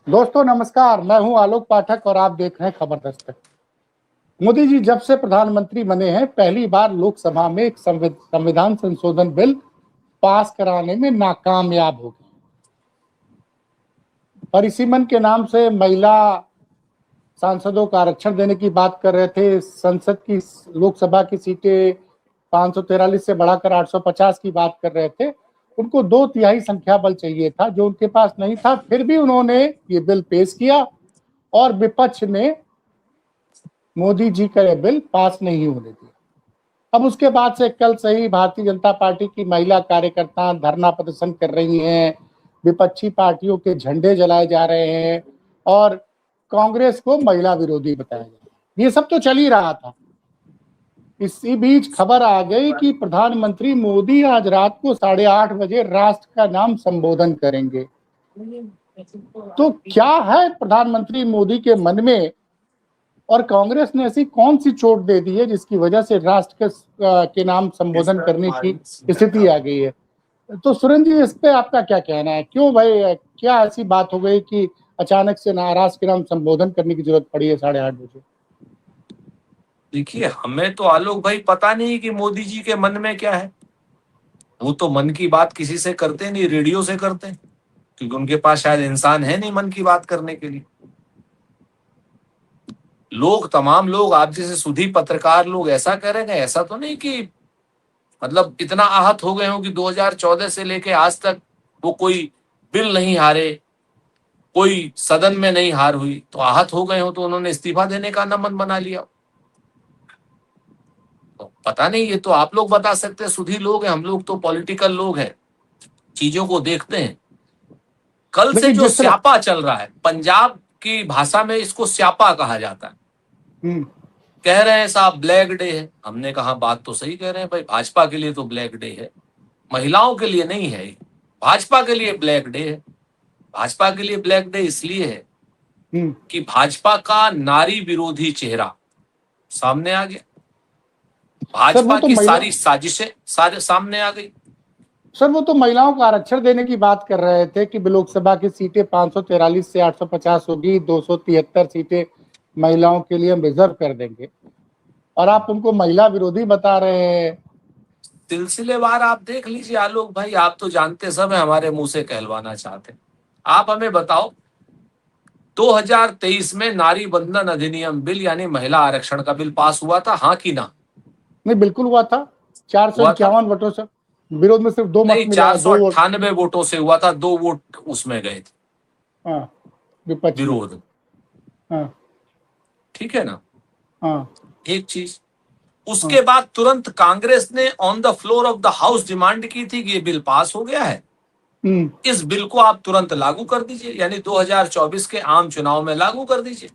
दोस्तों नमस्कार, मैं हूं आलोक पाठक और आप देख रहे हैं खबर दस्तक। मोदी जी जब से प्रधानमंत्री बने हैं पहली बार लोकसभा में एक संविधान संशोधन बिल पास कराने में नाकामयाब हो गए। परिसीमन के नाम से महिला सांसदों को आरक्षण देने की बात कर रहे थे। संसद की लोकसभा की सीटें 543 से बढ़ाकर 850 की बात कर रहे थे। उनको 2/3 संख्या बल चाहिए था, जो उनके पास नहीं था। फिर भी उन्होंने ये बिल पेश किया और विपक्ष ने मोदी जी का यह बिल पास नहीं होने दिया। अब उसके बाद से कल से ही भारतीय जनता पार्टी की महिला कार्यकर्ता धरना प्रदर्शन कर रही हैं, विपक्षी पार्टियों के झंडे जलाए जा रहे हैं और कांग्रेस को महिला विरोधी बताया जा रहा है। ये सब तो चल ही रहा था। इसी बीच खबर आ गई कि प्रधानमंत्री मोदी आज रात को 8:30 बजे राष्ट्र का नाम संबोधन करेंगे। तो क्या है प्रधानमंत्री मोदी के मन में और कांग्रेस ने ऐसी कौन सी चोट दे दी है जिसकी वजह से राष्ट्र के नाम संबोधन करने की स्थिति आ गई है? तो सुरेंद्र जी, इस पे आपका क्या कहना है? क्यों भाई, क्या ऐसी बात हो गई कि अचानक से राष्ट्र के नाम संबोधन करने की जरूरत पड़ी है 8:30 बजे? देखिए, हमें तो आलोक भाई पता नहीं कि मोदी जी के मन में क्या है। वो तो मन की बात किसी से करते नहीं, रेडियो से करते हैं, क्योंकि उनके पास शायद इंसान है नहीं मन की बात करने के लिए। तमाम लोग आप जैसे सुधी पत्रकार लोग ऐसा करेंगे, ऐसा तो नहीं कि मतलब इतना आहत हो गए हो कि 2014 से लेके आज तक वो कोई बिल नहीं हारे, कोई सदन में नहीं हार हुई, तो आहत हो गए हो तो उन्होंने इस्तीफा देने का न मन बना लिया। तो पता नहीं, ये तो आप लोग बता सकते हैं, सुधी लोग हैं, हम लोग तो पॉलिटिकल लोग हैं, चीजों को देखते हैं। कल से लेकिन जो जिस तरह स्यापा चल रहा है, पंजाब की भाषा में इसको स्यापा कहा जाता है। कह रहे हैं साहब ब्लैक डे है। हमने कहा बात तो सही कह रहे हैं भाई, भाजपा के लिए तो ब्लैक डे है, महिलाओं के लिए नहीं है। भाजपा के लिए ब्लैक डे है। भाजपा के लिए ब्लैक डे इसलिए है कि भाजपा का नारी विरोधी चेहरा सामने आ गया। सर वो भाजपा तो की महिला सारी साजिशें सारे सामने आ गई। सर वो तो महिलाओं को आरक्षण देने की बात कर रहे थे कि लोकसभा की सीटें 543 से 850 होगी, 273 सीटें महिलाओं के लिए हम रिजर्व कर देंगे, और आप उनको महिला विरोधी बता रहे हैं। सिलसिलेवार आप देख लीजिए आलोक भाई, आप तो जानते सब है, हमारे मुंह से कहलवाना चाहते हैं। आप हमें बताओ, 2023 में नारी बंधन अधिनियम बिल यानी महिला आरक्षण का बिल पास हुआ था, हाँ कि ना? नहीं, बिल्कुल हुआ था। हुआ था? 451 वोटों से। विरोध में सिर्फ 2 मत नहीं, मिला, 2 वोट। 498 वोटों से हुआ था, 2 वोट उसमें गए थे हाँ, विपक्ष में। विरोध। हाँ। ठीक है ना? हाँ। एक चीज, हाँ। उसके बाद तुरंत कांग्रेस ने on the floor of the house demand की थी कि ये बिल पास हो गया है, इस बिल को आप तुरंत लागू कर दीजिए, यानी 2024 के आम चुनाव में लागू कर दीजिए।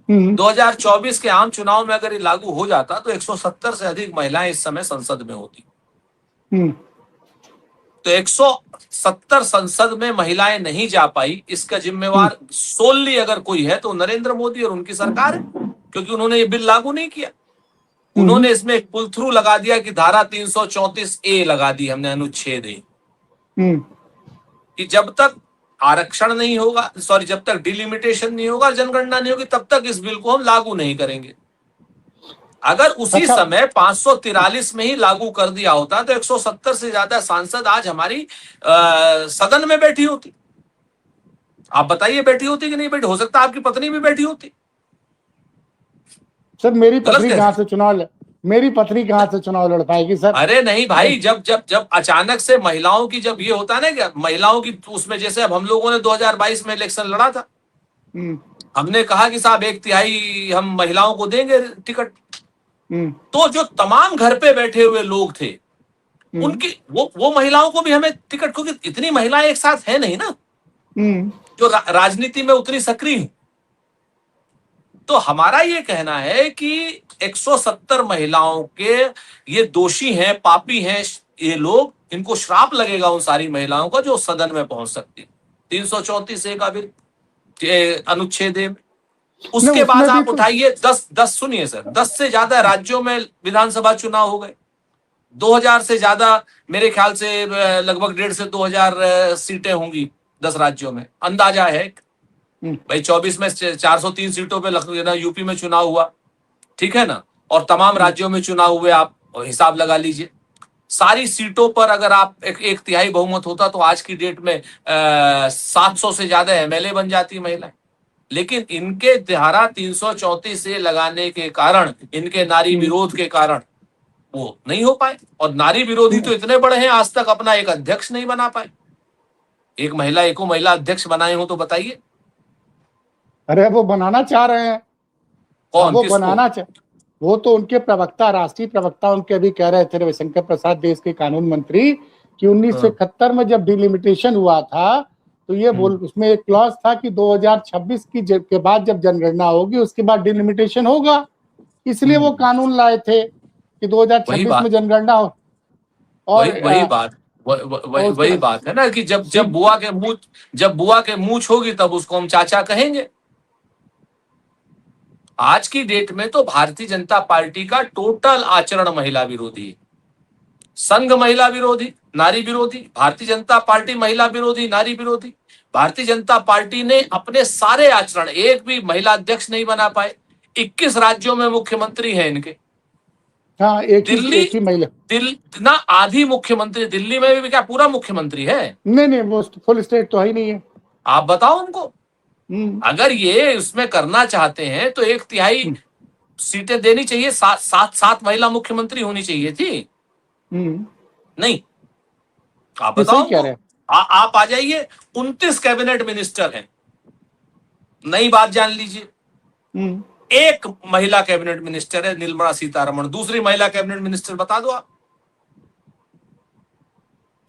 2024 के आम चुनाव में अगर ये लागू हो जाता तो 170 से अधिक महिलाएं इस समय संसद में होती। तो 170 संसद में महिलाएं नहीं जा पाई, इसका जिम्मेवार सोलली अगर कोई है तो नरेंद्र मोदी और उनकी सरकार है, क्योंकि उन्होंने ये बिल लागू नहीं किया। उन्होंने इसमें एक पुल थ्रू लगा दिया कि धारा 334A लगा दी हमने, अनुच्छेद ए, कि जब तक आरक्षण नहीं होगा, सॉरी, जब तक डिलिमिटेशन नहीं होगा, जनगणना नहीं होगी, तब तक इस बिल को हम लागू नहीं करेंगे। अगर उसी समय 543 में ही लागू कर दिया होता तो 170 से ज्यादा सांसद आज हमारी सदन में बैठी होती। आप बताइए, बैठी होती कि नहीं बैठी? हो सकता आपकी पत्नी भी बैठी होती। सर मेरी पत्नी कहां से चुनाव लड़ पाएगी सर? अरे नहीं भाई, जब जब जब अचानक से महिलाओं की, जब ये होता है ना, क्या महिलाओं की उसमें, जैसे अब हम लोगों ने 2022 में इलेक्शन लड़ा था, हमने कहा कि साहब 1/3 हम महिलाओं को देंगे टिकट। तो जो तमाम घर पे बैठे हुए लोग थे, उनकी वो महिलाओं को भी हमें टिकट, क्योंकि इतनी महिलाएं एक साथ है नहीं ना जो राजनीति में उतनी सक्रिय है। तो हमारा ये कहना है कि 170 महिलाओं के ये दोषी हैं, पापी हैं ये लोग, इनको श्राप लगेगा उन सारी महिलाओं का जो सदन में पहुंच सकती। 334A का बिल अनुच्छेद में। उसके बाद आप उठाइए 10 सुनिए सर, 10 से ज्यादा राज्यों में विधानसभा चुनाव हो गए, 2000 से ज्यादा, मेरे ख्याल से लगभग 1.5 से 2,000 सीटें होंगी 10 राज्यों में, अंदाजा है। भाई 24 में 403 सीटों पे लखनऊ यूपी में चुनाव हुआ, ठीक है ना, और तमाम राज्यों में चुनाव हुए, आप हिसाब लगा लीजिए। सारी सीटों पर अगर आप एक तिहाई बहुमत होता तो आज की डेट में 700 से ज्यादा एमएलए बन जाती महिलाएं। लेकिन इनके धारा 334 से लगाने के कारण, इनके नारी विरोध के कारण वो नहीं हो पाए। और नारी विरोधी तो इतने बड़े हैं, आज तक अपना एक अध्यक्ष नहीं बना पाए। एक महिला अध्यक्ष बनाए हो तो बताइए। अरे वो बनाना चाह रहे हैं। कौन, वो किसको? बनाना चाह वो तो उनके प्रवक्ता, राष्ट्रीय प्रवक्ता उनके अभी कह रहे थे, रविशंकर प्रसाद, देश के कानून मंत्री, कि 1971 में जब डिलिमिटेशन हुआ था तो ये उसमें एक क्लॉज था कि 2026 के बाद जब जनगणना होगी उसके बाद डिलिमिटेशन होगा, इसलिए वो कानून लाए थे कि 2026 में जनगणना हो। और वही बात है ना कि जब बुआ के मूंछ होगी तब उसको हम चाचा कहेंगे। आज की डेट में तो भारतीय जनता पार्टी का टोटल आचरण महिला विरोधी है। संघ महिला विरोधी, नारी विरोधी, भारतीय जनता पार्टी महिला विरोधी, नारी विरोधी। भारतीय जनता पार्टी ने अपने सारे आचरण, एक भी महिला अध्यक्ष नहीं बना पाए। 21 राज्यों में मुख्यमंत्री हैं इनके। हाँ, एक ही महिला ना, आधी मुख्यमंत्री दिल्ली में भी क्या पूरा मुख्यमंत्री है? नहीं, वो फुल स्टेट तो है ही नहीं है। आप बताओ उनको। अगर ये उसमें करना चाहते हैं तो 1/3 सीटें देनी चाहिए। सात महिला मुख्यमंत्री होनी चाहिए थी। नहीं, आप बताओ। आप आ जाइए, 29 कैबिनेट मिनिस्टर हैं। नई बात जान लीजिए, एक महिला कैबिनेट मिनिस्टर है, निर्मला सीतारमण। दूसरी महिला कैबिनेट मिनिस्टर बता दो आप।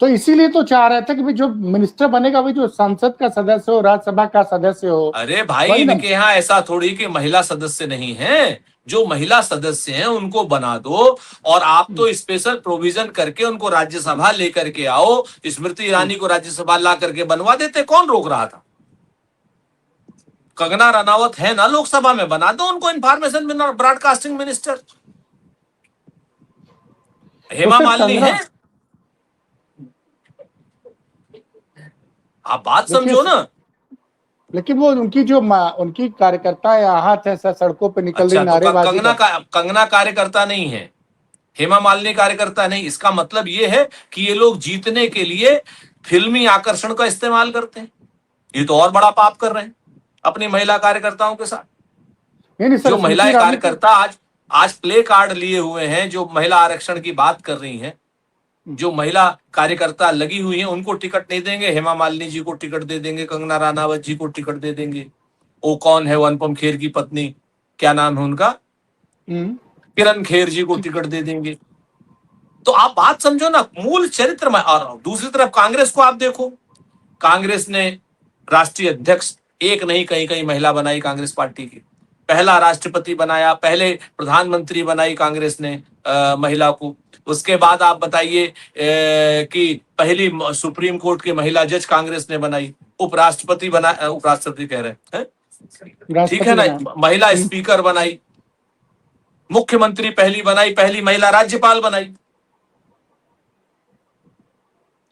तो इसीलिए तो चाह रहे थे कि जो मिनिस्टर बनेगा वही जो संसद का सदस्य हो, राज्यसभा का सदस्य हो। अरे भाई, इनके यहाँ ऐसा थोड़ी कि महिला सदस्य नहीं है। जो महिला सदस्य हैं उनको बना दो, और आप तो स्पेशल प्रोविजन करके उनको राज्यसभा लेकर के आओ। स्मृति ईरानी को राज्यसभा ला करके बनवा देते, कौन रोक रहा था? कंगना रनावत है ना लोकसभा में, बना दो उनको information broadcasting minister. Hema Malini है। आप बात समझो ना। लेकिन वो उनकी कार्यकर्ता यहाँ थे, सड़कों पे निकल रही नारेबाजी। कंगना कार्यकर्ता नहीं है, हेमा मालिनी कार्यकर्ता नहीं। इसका मतलब ये है कि ये लोग जीतने के लिए फिल्मी आकर्षण का इस्तेमाल करते हैं। ये तो और बड़ा पाप कर रहे हैं अपनी महिला कार्यकर्ताओं के साथ। जो महिला कार्यकर्ता आज प्ले कार्ड लिए हुए हैं, जो महिला आरक्षण की बात कर रही हैं, जो महिला कार्यकर्ता लगी हुई हैं, उनको टिकट नहीं देंगे। हेमा मालिनी जी को टिकट दे देंगे, कंगना रनावत जी को टिकट दे देंगे। वो कौन है, वो अनुपम खेर की पत्नी, क्या नाम है उनका, किरण खेर जी को टिकट दे देंगे। तो आप बात समझो ना, मूल चरित्र में। और दूसरी तरफ कांग्रेस को आप देखो, कांग्रेस ने राष्ट्रीय अध्यक्ष एक नहीं कहीं कहीं महिला बनाई कांग्रेस पार्टी की। पहला राष्ट्रपति बनाया, पहले प्रधानमंत्री बनाई कांग्रेस ने महिला को। उसके बाद आप बताइए कि पहली सुप्रीम कोर्ट की महिला जज कांग्रेस ने बनाई। उपराष्ट्रपति कह रहे हैं, ठीक है ना, महिला स्पीकर बनाई। मुख्यमंत्री पहली बनाई, पहली महिला राज्यपाल बनाई।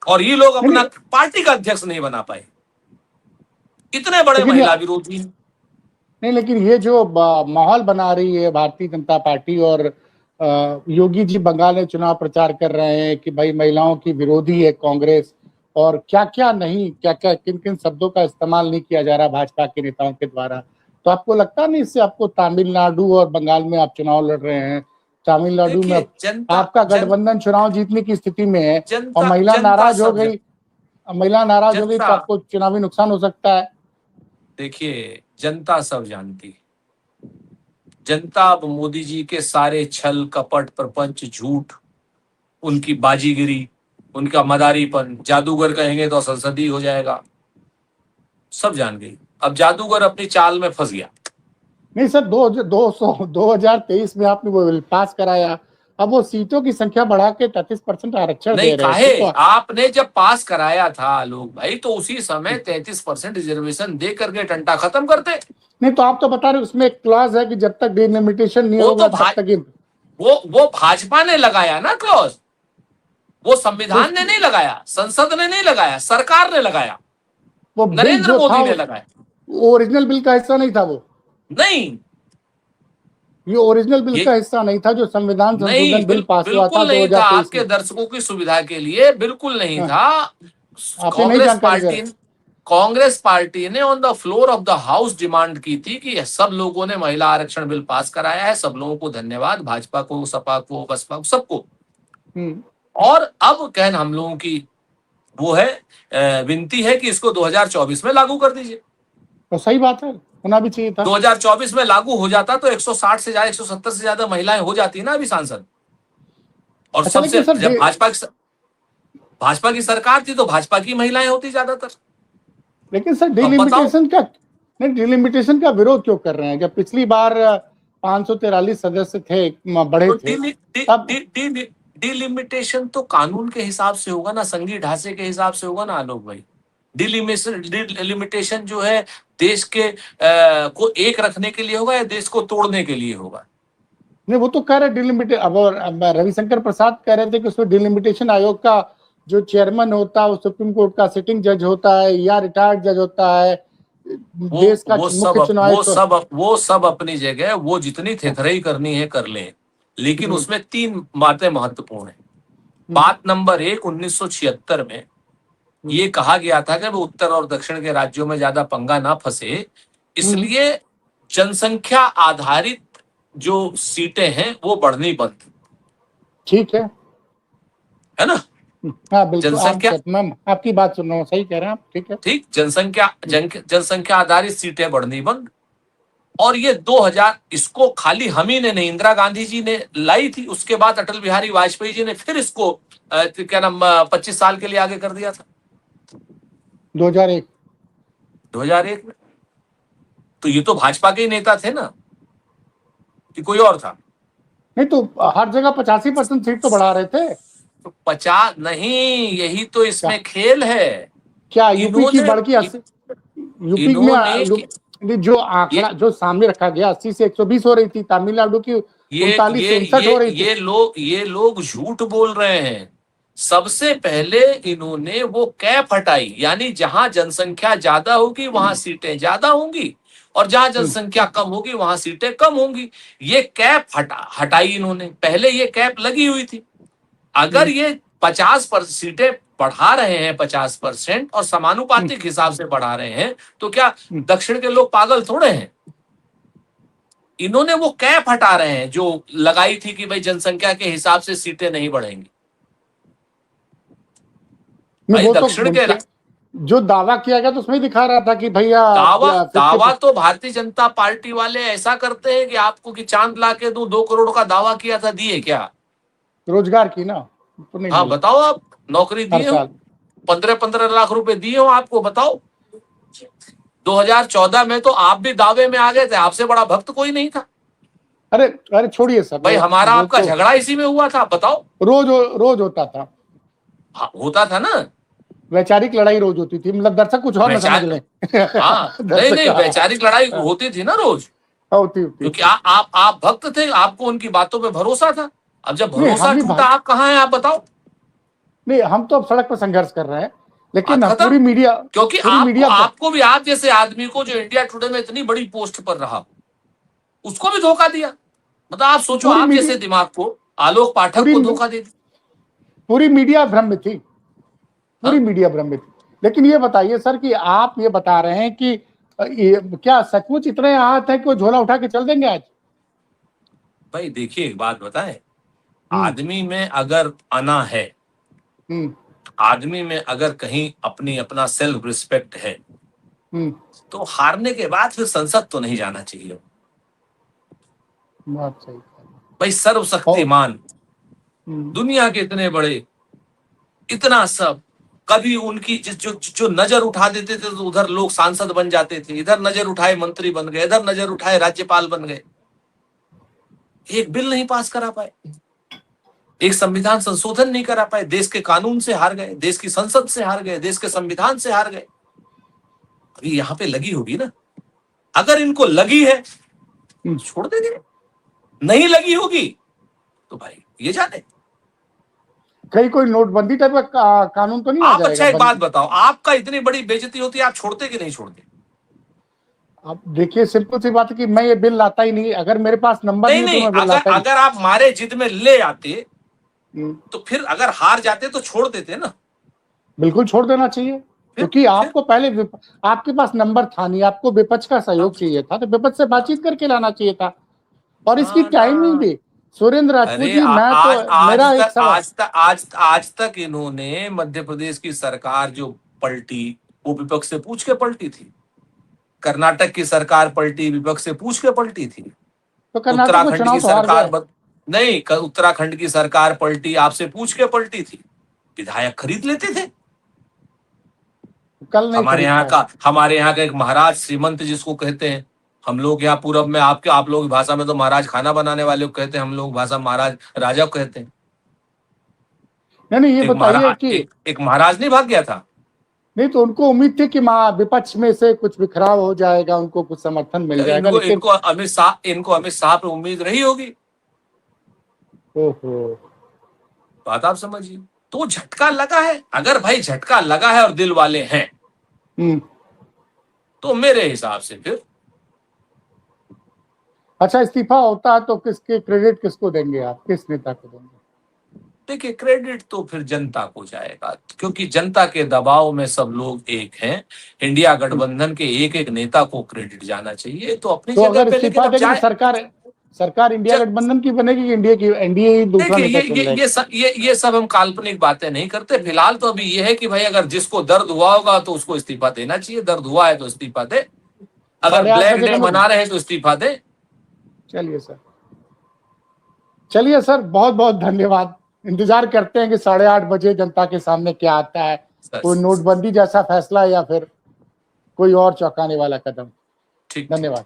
और ये लोग अपना पार्टी का अध्यक्ष नहीं बना पाए। इतने बड़े महिला विरोधी। नहीं, लेकिन ये जो माहौल बना रही है भारतीय जनता पार्टी, और योगी जी बंगाल में चुनाव प्रचार कर रहे हैं कि भाई महिलाओं की विरोधी है कांग्रेस, और क्या क्या नहीं, क्या क्या किन किन शब्दों का इस्तेमाल नहीं किया जा रहा भाजपा के नेताओं के द्वारा। तो आपको लगता नहीं इससे आपको तमिलनाडु और बंगाल में आप चुनाव लड़ रहे हैं, तमिलनाडु में आपका गठबंधन चुनाव जीतने की स्थिति में है, और महिला नाराज हो गई तो आपको चुनावी नुकसान हो सकता है। देखिए, जनता सब जानती, जनता अब मोदी जी के सारे छल कपट प्रपंच झूठ, उनकी बाजीगिरी, उनका मदारीपन, जादूगर कहेंगे तो संसदीय हो जाएगा, सब जान गई। अब जादूगर अपनी चाल में फंस गया। नहीं सर, 2023 में आपने वो बिल पास कराया, अब वो सीटों की संख्या बढ़ा के 33% आरक्षण दे रहे थे। आपने जब पास कराया था आलोक भाई, तो उसी समय 33% रिजर्वेशन दे करके टंटा खत्म करते। नहीं, तो आप तो बता रहे उसमें एक क्लॉज है कि जब तक डिलिमिटेशन नहीं होगा तब तक वो भाजपा ने लगाया ना क्लॉज। वो संविधान ने नहीं लगाया, संसद ने नहीं लगाया, सरकार ने लगाया, वो नरेंद्र मोदी ने लगाया। ओरिजिनल बिल का हिस्सा नहीं था वो, नहीं, ये ओरिजिनल बिल ये का हिस्सा नहीं था जो संविधान नहीं, संशोधन बिल पास हुआ था बिल्कुल नहीं था। 2023 आपके में। दर्शकों की सुविधा के लिए बिल्कुल नहीं हाँ, था। आप ये नहीं कांग्रेस जानकारी दे पार्टी रहे। कांग्रेस पार्टी ने on the floor of the house demand की थी कि सब लोगों ने महिला आरक्षण बिल पास कराया है, सब लोगों को धन्यवाद, भाजपा को, सपा को, बसपा को, सबको। हम्म, और अब कहन हम लोगों की वो है, विनती है कि इसको 2024 में लागू कर दीजिए। तो सही बात है, होना भी चाहिए था। 2024 में लागू हो जाता तो 160 से ज्यादा, 170 से ज्यादा महिलाएं हो जाती है ना अभी सांसद। और अच्छा, लेकिन सबसे सर जब भाजपा की सरकार थी तो भाजपा की महिलाएं होती ज्यादातर। लेकिन सर तो अब बताओ, डिलिमिटेशन का, नहीं, डिलिमिटेशन का विरोध क्यों कर रहे हैं जब पिछली बार 543 सदस्य थे, बड़े तो थे तब। डिलिमिटेशन तो कानून के हिसाब से होगा ना, संघीय ढांचे के हिसाब से होगा ना आलोक भाई। डिलिमिटेशन जो है देश के को एक रखने के लिए होगा या देश को तोड़ने के लिए होगा? नहीं, वो तो कह रहे डिलिमिटेड, अब रविशंकर प्रसाद कह रहे थे कि उसमें डिलिमिटेशन आयोग का जो चेयरमैन होता है वो सुप्रीम कोर्ट का सिटिंग जज होता है या रिटायर्ड जज होता है, देश का मुख्य चुनाव तो। वो सब अपनी जगह, वो जितनी थेथरई करनी है कर लें, लेकिन उसमें 3 बातें महत्वपूर्ण है। बात नंबर 1, 1976 में ये कहा गया था कि वो उत्तर और दक्षिण के राज्यों में ज्यादा पंगा ना फंसे, इसलिए जनसंख्या आधारित जो सीटें हैं वो बढ़नी बंद, ठीक है ना? हाँ बिल्कुल, जनसंख्या, मैं आपकी बात सुन रहा हूँ, सही कह रहे हैं आप, ठीक है। ठीक, जनसंख्या आधारित सीटें बढ़नी बंद। और ये 2000, इसको खाली हम ही ने नहीं, इंदिरा गांधी जी ने लाई थी, उसके बाद अटल बिहारी वाजपेयी जी ने फिर इसको क्या नाम 25 साल के लिए आगे कर दिया था 2001। 2001 में। तो ये तो भाजपा के ही नेता थे ना, कि कोई और था? नहीं तो हर जगह 85% सीट तो बढ़ा रहे थे। तो 50 नहीं, यही तो क्या इसमें खेल है। क्या यूपी की इन्होंने बढ़ की यूपी इन्होंने में जो ये आंकड़ा जो सामने रखा गया 80 से 120 हो रही थी, तमिलनाडु की ये 39 ये से 59 हो रही थी। ये लोग झूठ बोल रहे हैं। सबसे पहले इन्होंने वो कैप हटाई, यानी जहां जनसंख्या ज्यादा होगी वहां सीटें ज्यादा होंगी, और जहां जनसंख्या कम होगी वहां सीटें कम होंगी। ये कैप हटाई इन्होंने। पहले ये कैप लगी हुई थी। अगर ये 50% सीटें बढ़ा रहे हैं, 50% और समानुपातिक हिसाब से बढ़ा रहे हैं, तो क्या दक्षिण के लोग पागल थोड़े हैं? इन्होंने वो कैप हटा रहे हैं जो लगाई थी कि भाई जनसंख्या के हिसाब से सीटें नहीं बढ़ेंगी। भाई वो तो दक्षिण के जो दावा किया गया तो उसमें दिखा रहा था कि भैया दावा तो भारतीय जनता पार्टी वाले ऐसा करते हैं कि आपको कि चांद ला के दूं, 2 करोड़ का दावा किया था, दिए क्या? रोजगार की ना, तो नहीं हाँ मिला बताओ, आप नौकरी हर दिए हो, साल। 15-15 लाख रुपए दिए हो आपको, बताओ। 2014 में तो आप भी दावे में आ गए थे, आपसे बड़ा भक्त कोई नहीं था। अरे अरे छोड़िए सर, भाई हमारा वो आपका तो झगड़ा इसी में हुआ था, बताओ। रोज रोज होता था, हाँ होता था ना। वैचारिक लड़ाई रोज होती थी, मतलब दर्शक कुछ और ना समझ लें। हाँ नहीं दर्शक नहीं, वैचारिक लड़ाई होती थी ना रोज, होती होती क्योंकि आप भक्त थे, आपको उनकी बातों पे भरोसा था। अब जब नहीं, भरोसा हम भी टूटा, आप कहाँ हैं, आप बताओ। नहीं, हम तो अब सड़क पर संघर्ष कर रहे हैं, बात लेकिन खत्म। क्योंकि पूरी मीडिया आपको भी, आप जैसे आदमी को जो इंडिया टुडे में इतनी बड़ी पोस्ट पर रहा, उसको भी धोखा दिया। मतलब आप सोचो, पूरी आप मीडिया जैसे दिमाग को, आलोक पाठक पूरी को धोखा दे दिया। पूरी मीडिया भ्रम में थी, पूरी हाँ? मीडिया भ्रम में थी। लेकिन ये बताइए सर कि आप ये बता रहे हैं कि ये क्या सचमुच इतने आहत है कि वो झोला उठा के चल देंगे आज? भाई देखिए, एक बात बताएं, हम्म आदमी में अगर अना है, हम्म आदमी में अगर कहीं अपना सेल्फ रिस्पेक्ट है, हम्म तो हारने के बाद फिर संसद तो नहीं जाना चाहिए। बात सही। भाई और सर्वशक्तिमान, दुनिया के इतने बड़े, इतना सब, कभी उनकी जो जो नजर उठा देते थे तो उधर लोग सांसद बन जाते थे, इधर नजर उठाए मंत्री बन गए, इधर नजर उठाए राज्यपाल बन गए। एक बिल नहीं पास करा पाए, एक संविधान संशोधन नहीं करा पाए, देश के कानून से हार गए, देश की संसद से हार गए, देश के संविधान से हार गए। अभी यहाँ पे लगी होगी ना, अगर इनको लगी है तो छोड़ देंगे, नहीं लगी होगी तो भाई ये जाने। कहीं कोई नोटबंदी टाइप का कानून तो नहीं आ आप जाएगा अच्छा एक बात बताओ, आपका इतनी बड़ी बेइज्जती होती है, आप छोड़ते कि नहीं छोड़ते? अब देखिए, सिंपल सी बात है कि मैं ये बिल लाता ही नहीं, अगर मेरे पास नंबर नहीं नहीं नहीं, तो मैं बिल लाता ही अगर आप मारे जिद में ले आते नहीं। तो फिर अगर हार जाते तो छोड़ देते ना। बिल्कुल छोड़ देना चाहिए, क्योंकि आपको पहले आपके पास नंबर था नहीं, आपको विपक्ष का सहयोग चाहिए था, तो विपक्ष से बातचीत करके लाना चाहिए था। और इसकी ना टाइमिंग ना, भी, सुरेंद्र राजपूत अरे जी, मैं तो मेरा एक सवाल, आज तक इन्होंने मध्य प्रदेश की सरकार जो पलटी वो विपक्ष से पूछ के पलटी थी। कर्नाटक की सरकार पलटी विपक्ष से पूछ के पलटी थी। तो कर्नाटक में उत्तराखंड चुनाव की तो हार सरकार गए। नहीं, उत्तराखंड की सरकार पलटी आपसे पूछ के पलटी थी। विधायक खरीद लेते थे। कल नहीं खरीद पाए। हमारे यहाँ का एक महाराज श्रीमंत जिसको कहते हैं, हम लोग यहाँ पूरब में आप लोग की भाषा में तो महाराज खाना बनाने वाले को कहते हैं, हम लोग भाषा महाराज राजा को कहते हैं। नहीं, ये बताइए कि एक महाराज नहीं भाग गया था। नहीं, तो उनको उम्मीद थी कि विपक्ष में से कुछ बिखराव हो जाएगा, उनको कुछ समर्थन मिल जाएगा, इनको लेकिन इनको अमित शाह पे उम्मीद रही होगी। ओहो, बात आप समझिए। तो झटका लगा है, अगर भाई झटका लगा है और दिल वाले हैं तो मेरे हिसाब से फिर अच्छा, इस्तीफा होता है तो किसके क्रेडिट किसको देंगे आप, किस नेता को देंगे? देखिए, क्रेडिट तो फिर जनता को जाएगा, क्योंकि जनता के दबाव में सब लोग एक हैं। इंडिया गठबंधन के एक एक नेता को क्रेडिट जाना चाहिए, तो अपनी तो जगह अगर पे। इस्तीफा लेकिन देंगे तो सरकार इंडिया गठबंधन की बनेगी कि एनडीए ही दूसरा देखिए, नेता चुन लेगा? ये सब हम काल्पनिक बातें नहीं करते। फिलहाल तो अभी ये है कि भाई अगर जिसको दर्द हुआ होगा तो उसको इस्तीफा देना चाहिए। दर्द हुआ है तो इस्तीफा दे, अगर 8:30 ब्लैक बजे डे का मना रहे हैं तो इस्तीफा दे। चलिए सर, बहुत बहुत धन्यवाद। इंतजार करते हैं कि 8:30 बजे जनता के सामने क्या आता है, कोई नोटबंदी जैसा फैसला या फिर कोई और चौंकाने वाला कदम। ठीक, धन्यवाद।